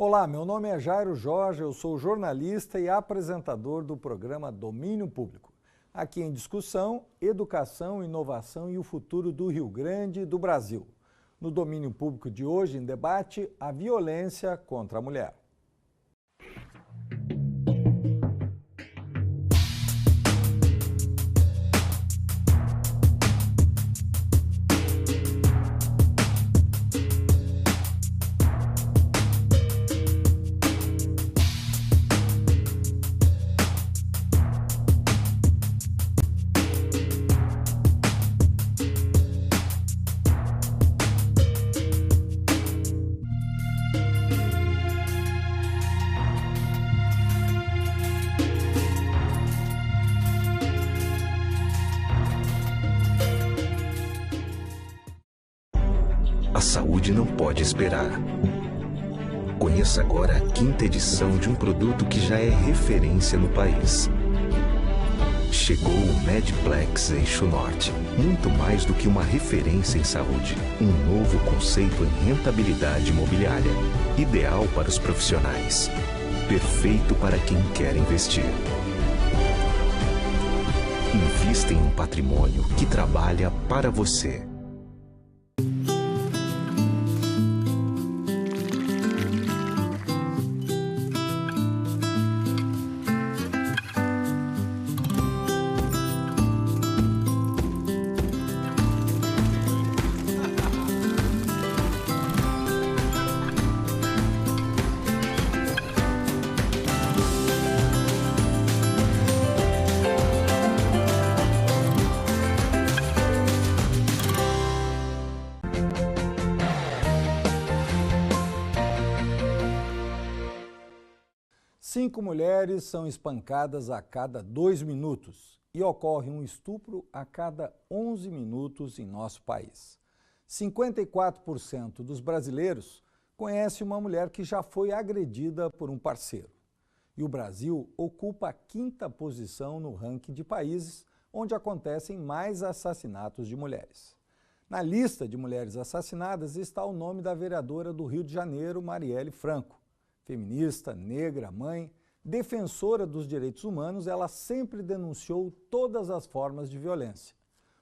Olá, meu nome é Jairo Jorge, eu sou jornalista e apresentador do programa Domínio Público. Aqui em discussão, educação, inovação e o futuro do Rio Grande e do Brasil. No Domínio Público de hoje, em debate, a violência contra a mulher. A saúde não pode esperar. Conheça agora a 5ª edição de um produto que já é referência no país. Chegou o Medplex Eixo Norte. Muito mais do que uma referência em saúde. Um novo conceito em rentabilidade imobiliária. Ideal para os profissionais. Perfeito para quem quer investir. Invista em um patrimônio que trabalha para você. Cinco mulheres são espancadas a cada 2 minutos e ocorre um estupro a cada 11 minutos em nosso país. 54% dos brasileiros conhecem uma mulher que já foi agredida por um parceiro. E o Brasil ocupa a 5ª posição no ranking de países onde acontecem mais assassinatos de mulheres. Na lista de mulheres assassinadas está o nome da vereadora do Rio de Janeiro, Marielle Franco. Feminista, negra, mãe, defensora dos direitos humanos, ela sempre denunciou todas as formas de violência.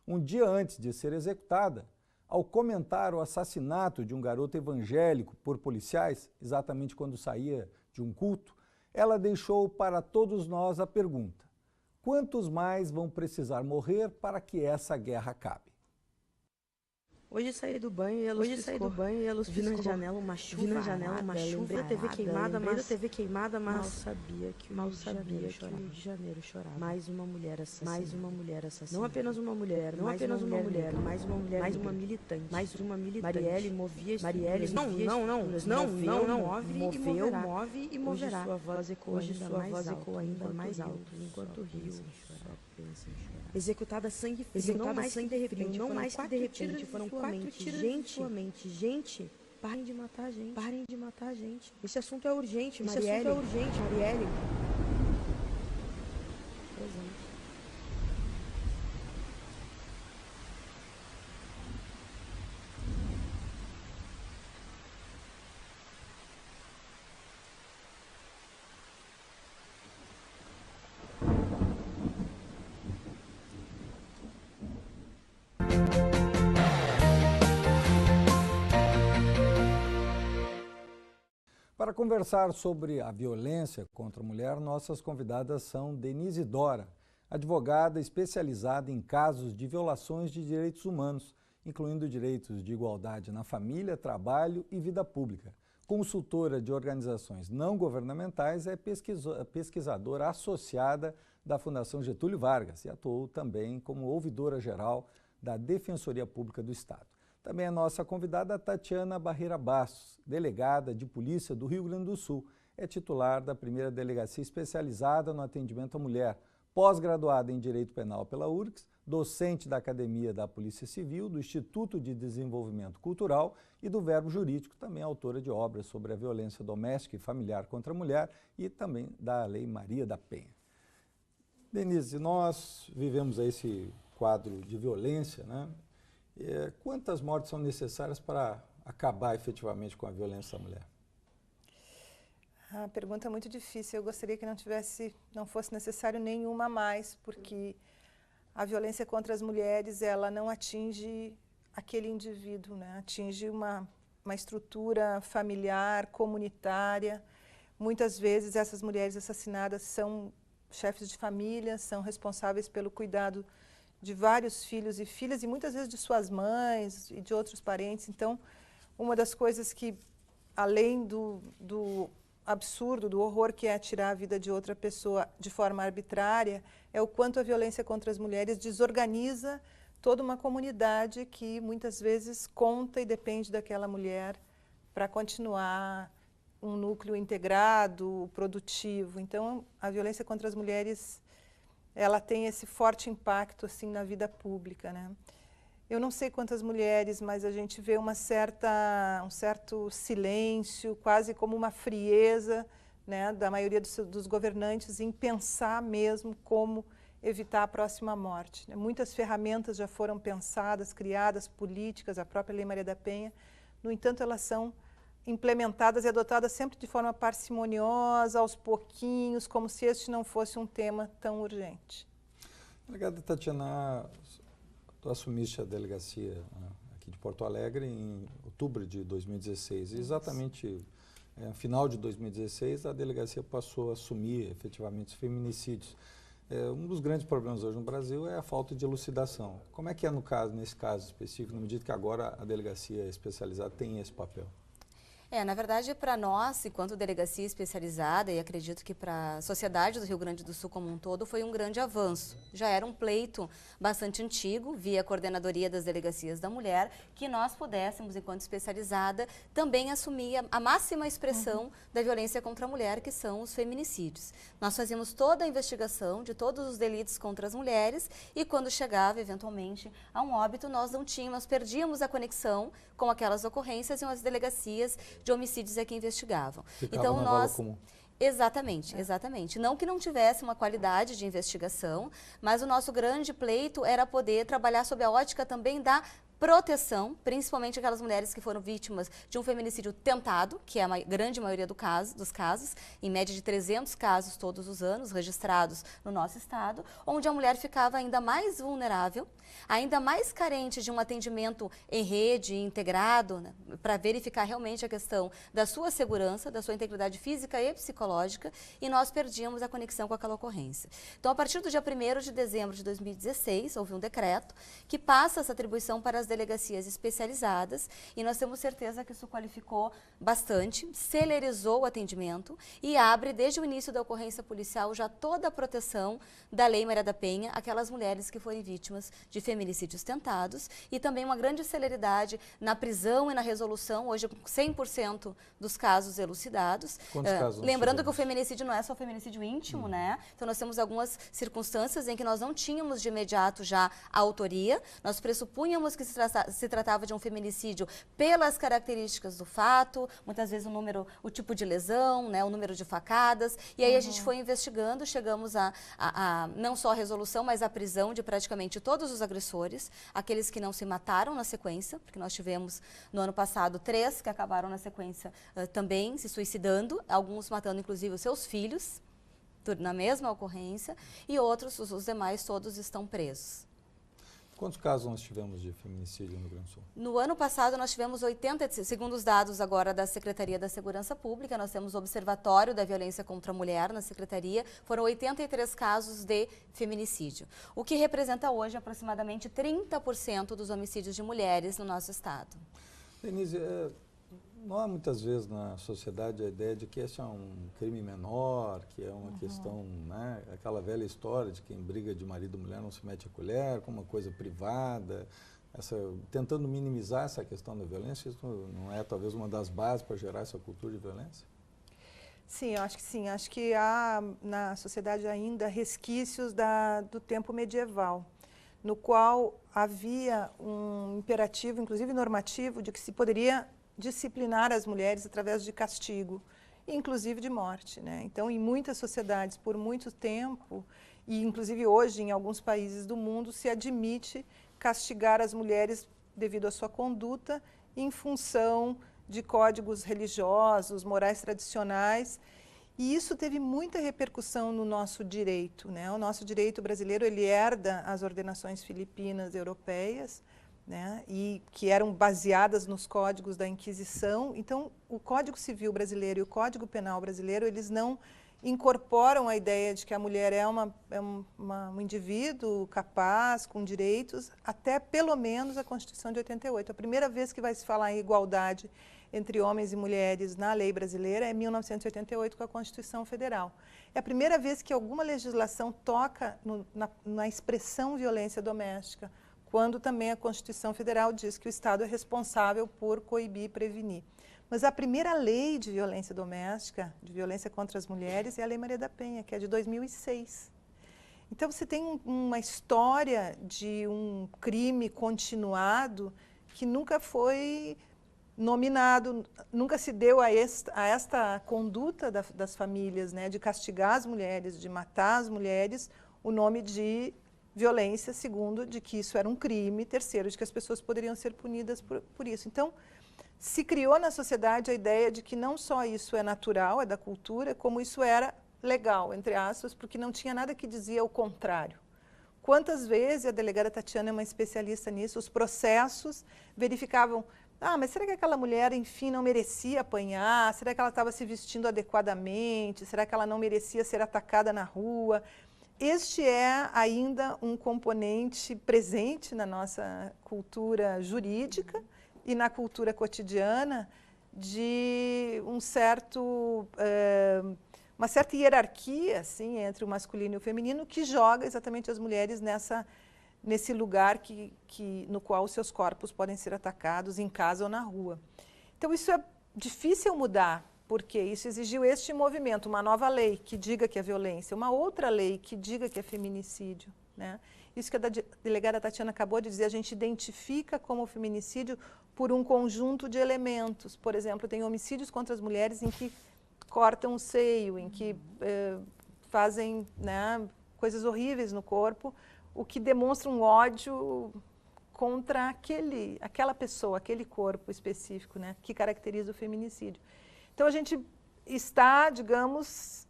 Um dia antes de ser executada, ao comentar o assassinato de um garoto evangélico por policiais, exatamente quando saía de um culto, ela deixou para todos nós a pergunta: quantos mais vão precisar morrer para que essa guerra acabe? Hoje saí do banho e a luz piscou. Vi na janela uma chuva. Lembrei da TV queimada, mas mal sabia que o Rio de Janeiro chorava. Mais uma mulher assassinada. Não apenas uma mulher, mais uma militante. Marielle movia move e moverá. Hoje sua voz ecoa ainda mais alto enquanto o Rio pensa em chorar. Executada a sangue frio, não mais que de repente, foram 4 tiros em sua mente. Gente, parem de matar a gente. Esse assunto é urgente, Marielle. Presente. Para conversar sobre a violência contra a mulher, nossas convidadas são Denise Dora, advogada especializada em casos de violações de direitos humanos, incluindo direitos de igualdade na família, trabalho e vida pública. Consultora de organizações não governamentais, é pesquisadora associada da Fundação Getúlio Vargas e atuou também como ouvidora-geral da Defensoria Pública do Estado. Também a nossa convidada Tatiana Barreira Bastos, delegada de Polícia do Rio Grande do Sul. É titular da primeira delegacia especializada no atendimento à mulher, pós-graduada em Direito Penal pela URGS, docente da Academia da Polícia Civil, do Instituto de Desenvolvimento Cultural e do Verbo Jurídico, também autora de obras sobre a violência doméstica e familiar contra a mulher e também da Lei Maria da Penha. Denise, nós vivemos esse quadro de violência, né? Quantas mortes são necessárias para acabar efetivamente com a violência da mulher? A pergunta é muito difícil. Eu gostaria que não fosse necessário nenhuma a mais, porque a violência contra as mulheres, ela não atinge aquele indivíduo, né? Atinge uma estrutura familiar, comunitária. Muitas vezes essas mulheres assassinadas são chefes de família, são responsáveis pelo cuidado de vários filhos e filhas, e muitas vezes de suas mães e de outros parentes. Então, uma das coisas que, além do absurdo, do horror que é tirar a vida de outra pessoa de forma arbitrária, é o quanto a violência contra as mulheres desorganiza toda uma comunidade que muitas vezes conta e depende daquela mulher para continuar um núcleo integrado, produtivo. Então, a violência contra as mulheres, ela tem esse forte impacto assim na vida pública, né? Eu não sei quantas mulheres, mas a gente vê um certo silêncio, quase como uma frieza, né, da maioria dos governantes em pensar mesmo como evitar a próxima morte, né? Muitas ferramentas já foram pensadas, criadas, políticas, a própria Lei Maria da Penha. No entanto, elas são implementadas e adotadas sempre de forma parcimoniosa, aos pouquinhos, como se este não fosse um tema tão urgente. Delegada Tatiana, tu assumiste a delegacia aqui de Porto Alegre em outubro de 2016. E exatamente no final de 2016, a delegacia passou a assumir efetivamente os feminicídios. Um dos grandes problemas hoje no Brasil é a falta de elucidação. Como é que é nesse caso específico, na medida que agora a delegacia especializada tem esse papel? Na verdade, para nós, enquanto delegacia especializada, e acredito que para a sociedade do Rio Grande do Sul como um todo, foi um grande avanço. Já era um pleito bastante antigo, via a Coordenadoria das Delegacias da Mulher, que nós pudéssemos, enquanto especializada, também assumir a máxima expressão da violência contra a mulher, que são os feminicídios. Nós fazíamos toda a investigação de todos os delitos contra as mulheres e quando chegava, eventualmente, a um óbito, nós perdíamos a conexão com aquelas ocorrências e as delegacias de homicídios é que investigavam. Então nós comum. Exatamente. Não que não tivesse uma qualidade de investigação, mas o nosso grande pleito era poder trabalhar sob a ótica também da proteção, principalmente aquelas mulheres que foram vítimas de um feminicídio tentado, que é a grande maioria dos casos, em média de 300 casos todos os anos registrados no nosso estado, onde a mulher ficava ainda mais vulnerável, ainda mais carente de um atendimento em rede, integrado, né, para verificar realmente a questão da sua segurança, da sua integridade física e psicológica, e nós perdíamos a conexão com aquela ocorrência. Então, a partir do dia 1º de dezembro de 2016, houve um decreto que passa essa atribuição para as delegacias especializadas e nós temos certeza que isso qualificou bastante, celerizou o atendimento e abre desde o início da ocorrência policial já toda a proteção da Lei Maria da Penha àquelas mulheres que forem vítimas de feminicídios tentados e também uma grande celeridade na prisão e na resolução, hoje 100% dos casos elucidados. Quantos casos lembrando que o feminicídio não é só feminicídio íntimo, né? Então nós temos algumas circunstâncias em que nós não tínhamos de imediato já a autoria, nós pressupunhamos que se tratava de um feminicídio pelas características do fato, muitas vezes o tipo de lesão, né, o número de facadas, e aí a gente foi investigando, chegamos a não só a resolução, mas a prisão de praticamente todos os agressores, aqueles que não se mataram na sequência, porque nós tivemos no ano passado 3 que acabaram na sequência também se suicidando, alguns matando inclusive os seus filhos, na mesma ocorrência, e outros, os demais todos estão presos. Quantos casos nós tivemos de feminicídio no Rio Grande do Sul? No ano passado nós tivemos 80, segundo os dados agora da Secretaria da Segurança Pública, nós temos o Observatório da Violência contra a Mulher na Secretaria, foram 83 casos de feminicídio, o que representa hoje aproximadamente 30% dos homicídios de mulheres no nosso estado. Denise, não há muitas vezes na sociedade a ideia de que esse é um crime menor, que é uma questão, né, aquela velha história de quem briga de marido e mulher não se mete a colher, como uma coisa privada, tentando minimizar essa questão da violência. Isso não é talvez uma das bases para gerar essa cultura de violência? Sim, eu acho que sim. Acho que há na sociedade ainda resquícios do tempo medieval, no qual havia um imperativo, inclusive normativo, de que se poderia disciplinar as mulheres através de castigo, inclusive de morte, né? Então, em muitas sociedades, por muito tempo, e inclusive hoje em alguns países do mundo, se admite castigar as mulheres devido à sua conduta em função de códigos religiosos, morais tradicionais, e isso teve muita repercussão no nosso direito, né? O nosso direito brasileiro, ele herda as ordenações filipinas europeias, né? E que eram baseadas nos códigos da Inquisição. Então, o Código Civil brasileiro e o Código Penal brasileiro, eles não incorporam a ideia de que a mulher é um indivíduo capaz, com direitos, até pelo menos a Constituição de 88. A primeira vez que vai se falar em igualdade entre homens e mulheres na lei brasileira é em 1988, com a Constituição Federal. É a primeira vez que alguma legislação toca na expressão violência doméstica, quando também a Constituição Federal diz que o Estado é responsável por coibir e prevenir. Mas a primeira lei de violência doméstica, de violência contra as mulheres, é a Lei Maria da Penha, que é de 2006. Então, você tem uma história de um crime continuado que nunca foi nominado, nunca se deu a esta conduta das famílias, né, de castigar as mulheres, de matar as mulheres, o nome de violência, segundo, de que isso era um crime, terceiro, de que as pessoas poderiam ser punidas por isso. Então, se criou na sociedade a ideia de que não só isso é natural, é da cultura, como isso era legal, entre aspas, porque não tinha nada que dizia o contrário. Quantas vezes, a delegada Tatiana é uma especialista nisso, os processos verificavam, mas será que aquela mulher, enfim, não merecia apanhar? Será que ela estava se vestindo adequadamente? Será que ela não merecia ser atacada na rua? Este é ainda um componente presente na nossa cultura jurídica e na cultura cotidiana de uma certa hierarquia assim, entre o masculino e o feminino, que joga exatamente as mulheres nesse lugar no qual os seus corpos podem ser atacados em casa ou na rua. Então, isso é difícil mudar, porque isso exigiu este movimento, uma nova lei que diga que é violência, uma outra lei que diga que é feminicídio, né? Isso que a delegada Tatiana acabou de dizer, a gente identifica como feminicídio por um conjunto de elementos. Por exemplo, tem homicídios contra as mulheres em que cortam o seio, em que fazem, né, coisas horríveis no corpo, o que demonstra um ódio contra aquela pessoa, aquele corpo específico, né, que caracteriza o feminicídio. Então, a gente está, digamos,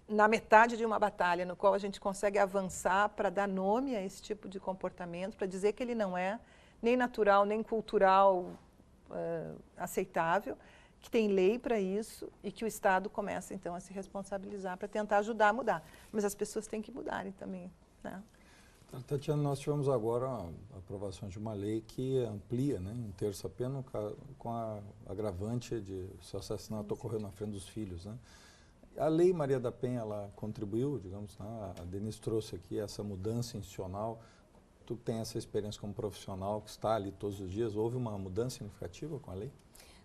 na metade de uma batalha, no qual a gente consegue avançar para dar nome a esse tipo de comportamento, para dizer que ele não é nem natural, nem cultural aceitável, que tem lei para isso e que o Estado começa, então, a se responsabilizar para tentar ajudar a mudar. Mas as pessoas têm que mudarem também, né? Tatiana, nós tivemos agora a aprovação de uma lei que amplia, né, um terço a pena com a agravante de se o assassinato ocorreu na frente dos filhos, né? A Lei Maria da Penha, ela contribuiu, digamos, né? A Denise trouxe aqui essa mudança institucional. Tu tem essa experiência como profissional que está ali todos os dias. Houve uma mudança significativa com a lei?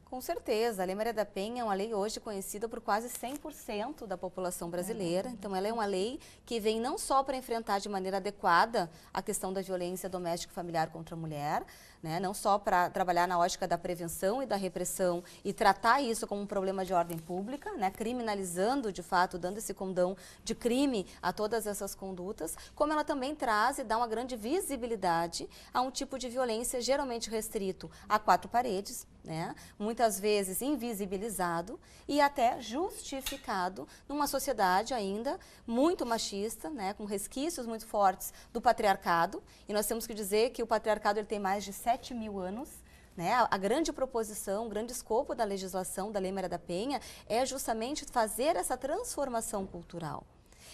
Com certeza, a Lei Maria da Penha é uma lei hoje conhecida por quase 100% da população brasileira. Então, ela é uma lei que vem não só para enfrentar de maneira adequada a questão da violência doméstica e familiar contra a mulher, né? Não só para trabalhar na ótica da prevenção e da repressão e tratar isso como um problema de ordem pública, né? Criminalizando, de fato, dando esse condão de crime a todas essas condutas, como ela também traz e dá uma grande visibilidade a um tipo de violência geralmente restrito a 4 paredes, né? Muitas vezes invisibilizado e até justificado numa sociedade ainda muito machista, né? Com resquícios muito fortes do patriarcado. E nós temos que dizer que o patriarcado ele tem mais de 7.000 anos. Né? A grande proposição, o grande escopo da legislação da Lei Maria da Penha é justamente fazer essa transformação cultural.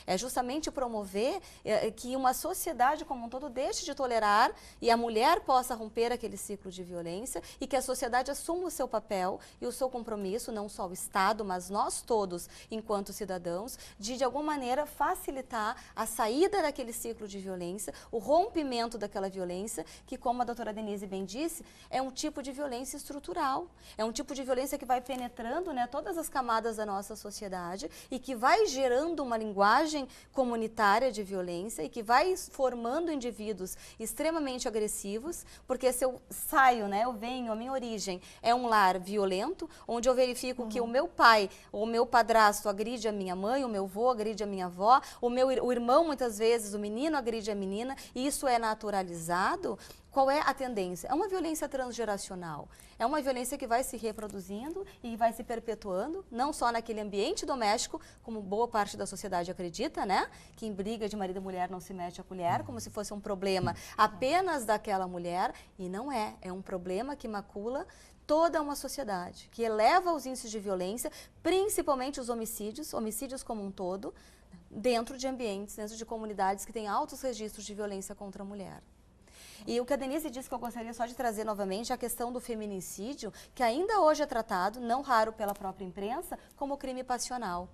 É justamente promover que uma sociedade como um todo deixe de tolerar e a mulher possa romper aquele ciclo de violência e que a sociedade assuma o seu papel e o seu compromisso, não só o Estado, mas nós todos, enquanto cidadãos, de alguma maneira facilitar a saída daquele ciclo de violência, o rompimento daquela violência, que, como a doutora Denise bem disse, é um tipo de violência estrutural, é um tipo de violência que vai penetrando, né, todas as camadas da nossa sociedade e que vai gerando uma linguagem comunitária de violência e que vai formando indivíduos extremamente agressivos, porque se eu saio, né, eu venho, a minha origem é um lar violento, onde eu verifico que o meu pai, o meu padrasto agride a minha mãe, o meu avô agride a minha avó, o irmão muitas vezes, o menino agride a menina, e isso é naturalizado, Qual é a tendência? É uma violência transgeracional, é uma violência que vai se reproduzindo e vai se perpetuando, não só naquele ambiente doméstico, como boa parte da sociedade acredita, né? Que em briga de marido e mulher não se mete a colher, como se fosse um problema apenas daquela mulher, e não é. É um problema que macula toda uma sociedade, que eleva os índices de violência, principalmente os homicídios como um todo, dentro de ambientes, dentro de comunidades que têm altos registros de violência contra a mulher. E o que a Denise disse, que eu gostaria só de trazer novamente, a questão do feminicídio, que ainda hoje é tratado, não raro pela própria imprensa, como crime passional.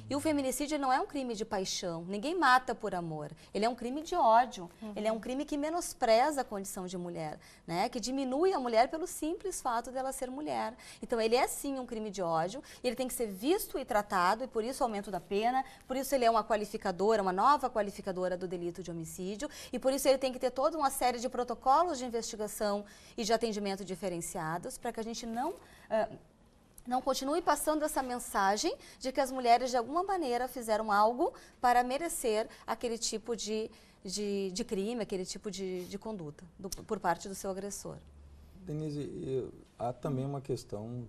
E o feminicídio não é um crime de paixão, ninguém mata por amor, ele é um crime de ódio, ele é um crime que menospreza a condição de mulher, né? Que diminui a mulher pelo simples fato dela ser mulher. Então ele é sim um crime de ódio, ele tem que ser visto e tratado, e por isso o aumento da pena, por isso ele é uma qualificadora, uma nova qualificadora do delito de homicídio, e por isso ele tem que ter toda uma série de protocolos de investigação e de atendimento diferenciados, para que a gente não continue passando essa mensagem de que as mulheres, de alguma maneira, fizeram algo para merecer aquele tipo de crime, aquele tipo de conduta por parte do seu agressor. Denise, há também uma questão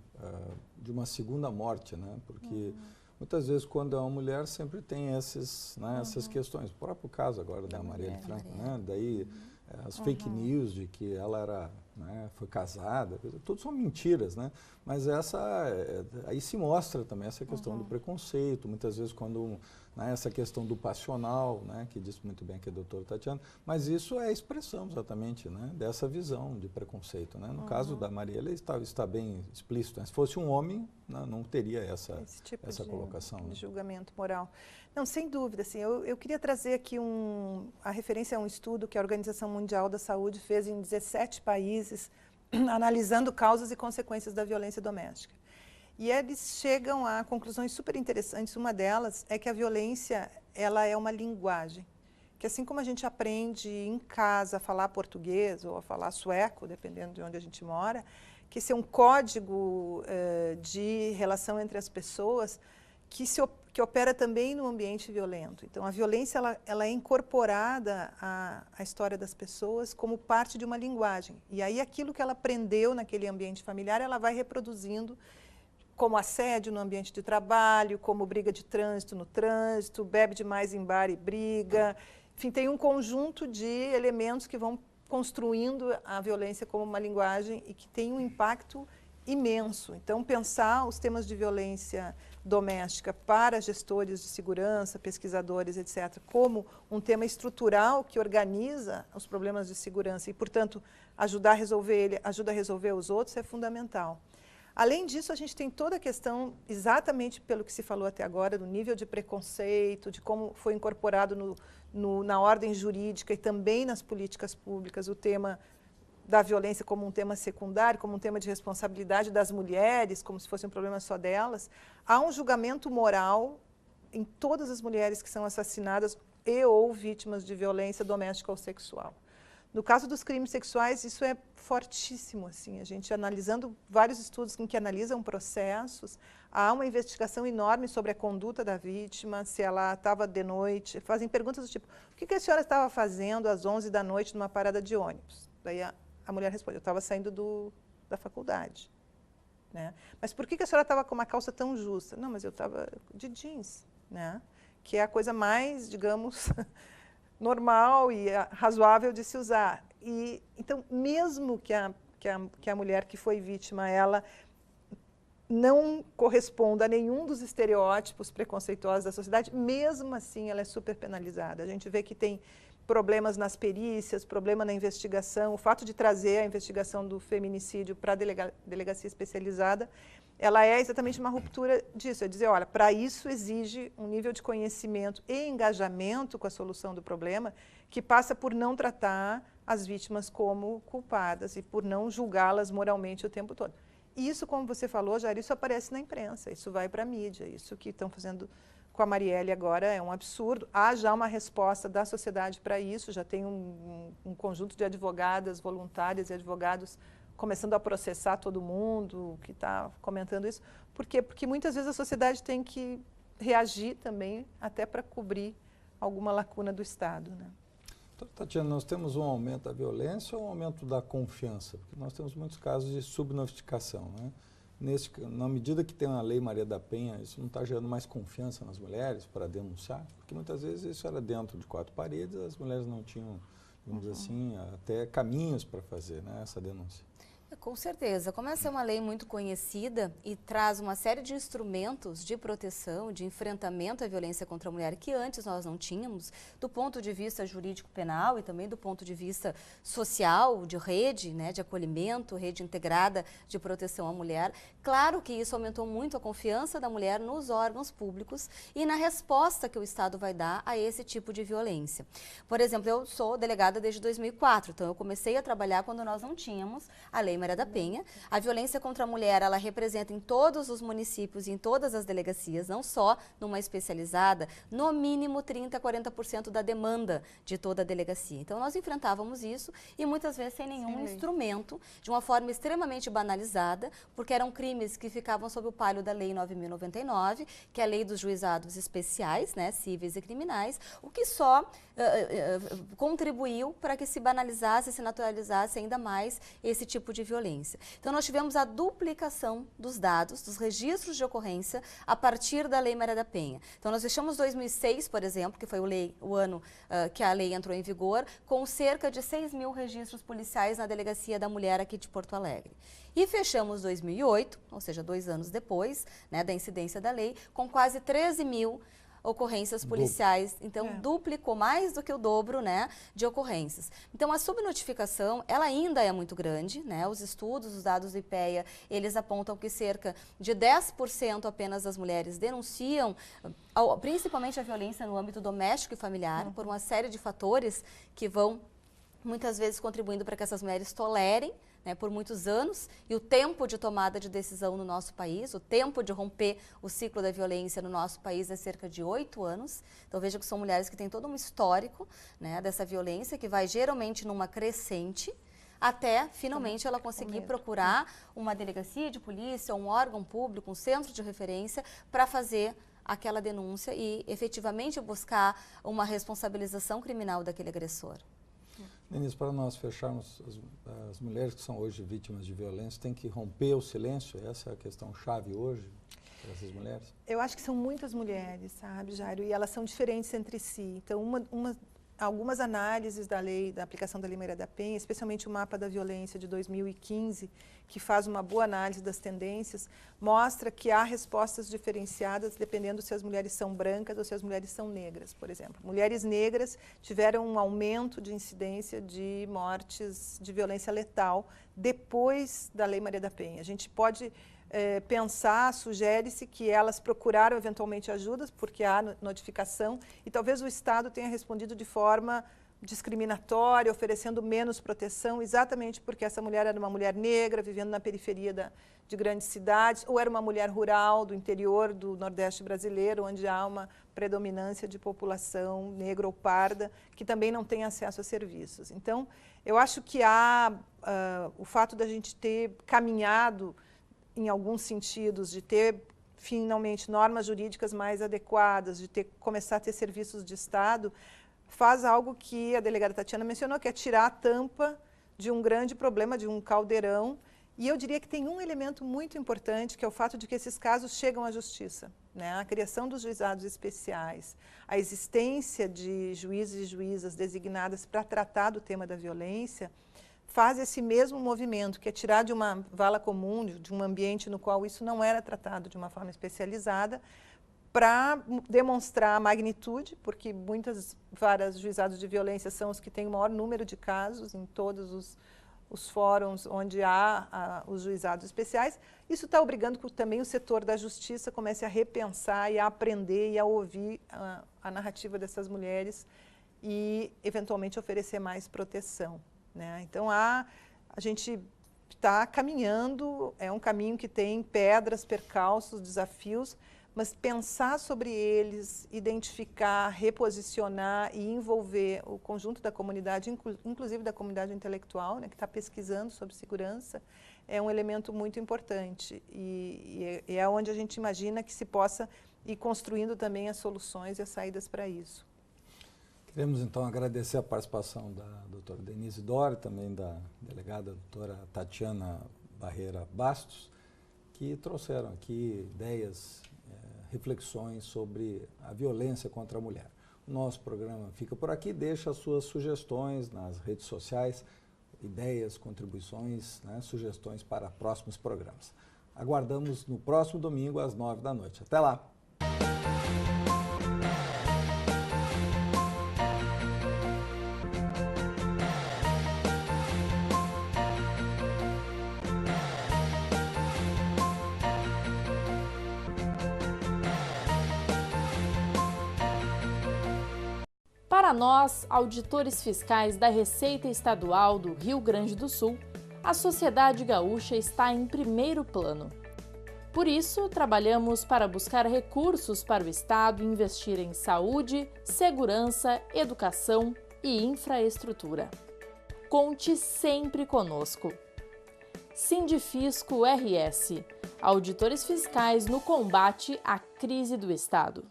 de uma segunda morte, né? Porque muitas vezes, quando é uma mulher, sempre tem essas questões. O próprio caso agora da Marielle Franco, né? Daí as fake news de que ela era, né, foi casada, tudo são mentiras, né? Mas aí se mostra também essa questão do preconceito, muitas vezes quando, né, essa questão do passional, né, que disse muito bem aqui a doutora Tatiana, mas isso é a expressão exatamente, né, dessa visão de preconceito, né? No caso da Marielle está bem explícito, né? Se fosse um homem, né, não teria essa colocação. De julgamento moral. Não, sem dúvida, assim, eu queria trazer aqui a referência a um estudo que a Organização Mundial da Saúde fez em 17 países, analisando causas e consequências da violência doméstica. E eles chegam a conclusões super interessantes. Uma delas é que a violência, ela é uma linguagem. Que assim como a gente aprende em casa a falar português ou a falar sueco, dependendo de onde a gente mora, que esse é um código de relação entre as pessoas que opera também no ambiente violento. Então, a violência ela é incorporada à história das pessoas como parte de uma linguagem. E aí, aquilo que ela aprendeu naquele ambiente familiar, ela vai reproduzindo como assédio no ambiente de trabalho, como briga de trânsito no trânsito, bebe demais em bar e briga. Enfim, tem um conjunto de elementos que vão construindo a violência como uma linguagem e que tem um impacto imenso. Então, pensar os temas de violência doméstica para gestores de segurança, pesquisadores, etc., como um tema estrutural que organiza os problemas de segurança e, portanto, ajudar a resolver ele, ajuda a resolver os outros, é fundamental. Além disso, a gente tem toda a questão, exatamente pelo que se falou até agora, do nível de preconceito, de como foi incorporado na ordem jurídica e também nas políticas públicas o tema da violência como um tema secundário, como um tema de responsabilidade das mulheres, como se fosse um problema só delas. Há um julgamento moral em todas as mulheres que são assassinadas e ou vítimas de violência doméstica ou sexual. No caso dos crimes sexuais, isso é fortíssimo, assim, a gente analisando vários estudos em que analisam processos, há uma investigação enorme sobre a conduta da vítima, se ela estava de noite, fazem perguntas do tipo, o que a senhora estava fazendo às 11 da noite numa parada de ônibus? Daí a mulher responde, eu estava saindo da faculdade. Né? Mas por que a senhora estava com uma calça tão justa? Não, mas eu estava de jeans, né? Que é a coisa mais, digamos, normal e razoável de se usar. E, então, mesmo que a mulher que foi vítima, ela não corresponda a nenhum dos estereótipos preconceituosos da sociedade, mesmo assim ela é super penalizada. A gente vê que tem problemas nas perícias, problema na investigação, o fato de trazer a investigação do feminicídio para a delegacia especializada, ela é exatamente uma ruptura disso, é dizer, olha, para isso exige um nível de conhecimento e engajamento com a solução do problema que passa por não tratar as vítimas como culpadas e por não julgá-las moralmente o tempo todo. E isso, como você falou, Jair, isso aparece na imprensa, isso vai para a mídia, isso que estão fazendo com a Marielle agora é um absurdo. Há já uma resposta da sociedade para isso, já tem um conjunto de advogadas voluntárias e advogados começando a processar todo mundo que está comentando isso. Por quê? Porque muitas vezes a sociedade tem que reagir também, até para cobrir alguma lacuna do Estado. Né? Tatiana, nós temos um aumento da violência ou um aumento da confiança? Porque nós temos muitos casos de subnotificação, né? Na medida que tem a Lei Maria da Penha, isso não está gerando mais confiança nas mulheres para denunciar? Porque muitas vezes isso era dentro de 4 paredes, as mulheres não tinham, vamos dizer assim, até caminhos para fazer, né, essa denúncia. Com certeza. Como essa é uma lei muito conhecida e traz uma série de instrumentos de proteção, de enfrentamento à violência contra a mulher que antes nós não tínhamos, do ponto de vista jurídico penal e também do ponto de vista social, de rede, né, de acolhimento, rede integrada de proteção à mulher. Claro que isso aumentou muito a confiança da mulher nos órgãos públicos e na resposta que o Estado vai dar a esse tipo de violência. Por exemplo, eu sou delegada desde 2004, então eu comecei a trabalhar quando nós não tínhamos a Lei Maria da Penha. A violência contra a mulher, ela representa em todos os municípios e em todas as delegacias, não só numa especializada, no mínimo 30% a 40% da demanda de toda a delegacia. Então, nós enfrentávamos isso e muitas vezes sem nenhum instrumento, de uma forma extremamente banalizada, porque eram crimes que ficavam sob o palio da Lei 9.099, que é a Lei dos Juizados Especiais, né, cíveis e criminais, o que só contribuiu para que se banalizasse, se naturalizasse ainda mais esse tipo de violência. Então, nós tivemos a duplicação dos dados, dos registros de ocorrência, a partir da Lei Maria da Penha. Então, nós fechamos 2006, por exemplo, que foi o ano que a lei entrou em vigor, com cerca de 6.000 registros policiais na Delegacia da Mulher aqui de Porto Alegre. E fechamos 2008, ou seja, 2 anos depois, né, da incidência da lei, com quase 13.000 ocorrências policiais, então duplicou mais do que o dobro, né, de ocorrências. Então a subnotificação, ela ainda é muito grande, né, os estudos, os dados do IPEA, eles apontam que cerca de 10% apenas das mulheres denunciam, principalmente a violência no âmbito doméstico e familiar, por uma série de fatores que vão muitas vezes contribuindo para que essas mulheres tolerem, né, por muitos anos, e o tempo de tomada de decisão no nosso país, o tempo de romper o ciclo da violência no nosso país é cerca de 8 anos. Então veja que são mulheres que têm todo um histórico, né, dessa violência, que vai geralmente numa crescente, até finalmente ela conseguir procurar uma delegacia de polícia, um órgão público, um centro de referência para fazer aquela denúncia e efetivamente buscar uma responsabilização criminal daquele agressor. Denise, para nós fecharmos, as mulheres que são hoje vítimas de violência têm que romper o silêncio? Essa é a questão chave hoje para essas mulheres? Eu acho que são muitas mulheres, sabe, Jairo, e elas são diferentes entre si. Então, algumas análises da lei, da aplicação da Lei Maria da Penha, especialmente o mapa da violência de 2015, que faz uma boa análise das tendências, mostra que há respostas diferenciadas dependendo se as mulheres são brancas ou se as mulheres são negras, por exemplo. Mulheres negras tiveram um aumento de incidência de mortes de violência letal depois da Lei Maria da Penha. A gente pode pensar, sugere-se que elas procuraram eventualmente ajudas, porque há notificação, e talvez o Estado tenha respondido de forma discriminatória, oferecendo menos proteção, exatamente porque essa mulher era uma mulher negra, vivendo na periferia de grandes cidades, ou era uma mulher rural do interior do Nordeste brasileiro, onde há uma predominância de população negra ou parda, que também não tem acesso a serviços. Então, eu acho que há o fato da gente ter caminhado em alguns sentidos, de ter finalmente normas jurídicas mais adequadas, de começar a ter serviços de Estado, faz algo que a delegada Tatiana mencionou, que é tirar a tampa de um grande problema, de um caldeirão. E eu diria que tem um elemento muito importante, que é o fato de que esses casos chegam à justiça, né? A criação dos juizados especiais, a existência de juízes e juízas designadas para tratar do tema da violência, faz esse mesmo movimento, que é tirar de uma vala comum, de um ambiente no qual isso não era tratado de uma forma especializada, para demonstrar a magnitude, porque vários juizados de violência são os que têm o maior número de casos em todos os fóruns onde há os juizados especiais. Isso está obrigando que também o setor da justiça comece a repensar e a aprender e a ouvir a narrativa dessas mulheres e, eventualmente, oferecer mais proteção, né? Então, a gente está caminhando, é um caminho que tem pedras, percalços, desafios, mas pensar sobre eles, identificar, reposicionar e envolver o conjunto da comunidade, inclusive da comunidade intelectual, né, que está pesquisando sobre segurança, é um elemento muito importante e é onde a gente imagina que se possa ir construindo também as soluções e as saídas para isso. Queremos, então, agradecer a participação da doutora Denise Dora, também da delegada doutora Tatiana Barreira Bastos, que trouxeram aqui ideias, reflexões sobre a violência contra a mulher. O nosso programa fica por aqui, deixa as suas sugestões nas redes sociais, ideias, contribuições, né, sugestões para próximos programas. Aguardamos no próximo domingo às 9 da noite. Até lá! Para nós, auditores fiscais da Receita Estadual do Rio Grande do Sul, a sociedade gaúcha está em primeiro plano. Por isso, trabalhamos para buscar recursos para o Estado investir em saúde, segurança, educação e infraestrutura. Conte sempre conosco. Sindifisco RS, auditores fiscais no combate à crise do Estado.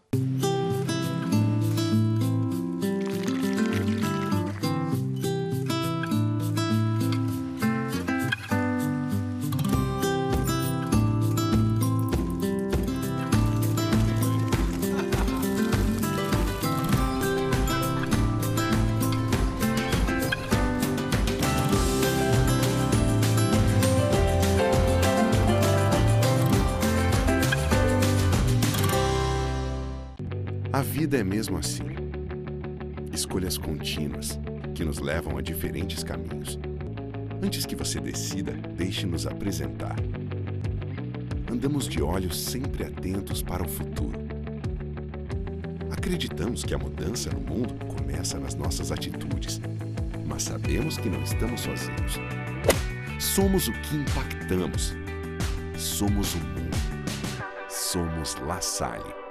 A vida é mesmo assim. Escolhas contínuas que nos levam a diferentes caminhos. Antes que você decida, deixe-nos apresentar. Andamos de olhos sempre atentos para o futuro. Acreditamos que a mudança no mundo começa nas nossas atitudes, mas sabemos que não estamos sozinhos. Somos o que impactamos. Somos o mundo. Somos La Salle.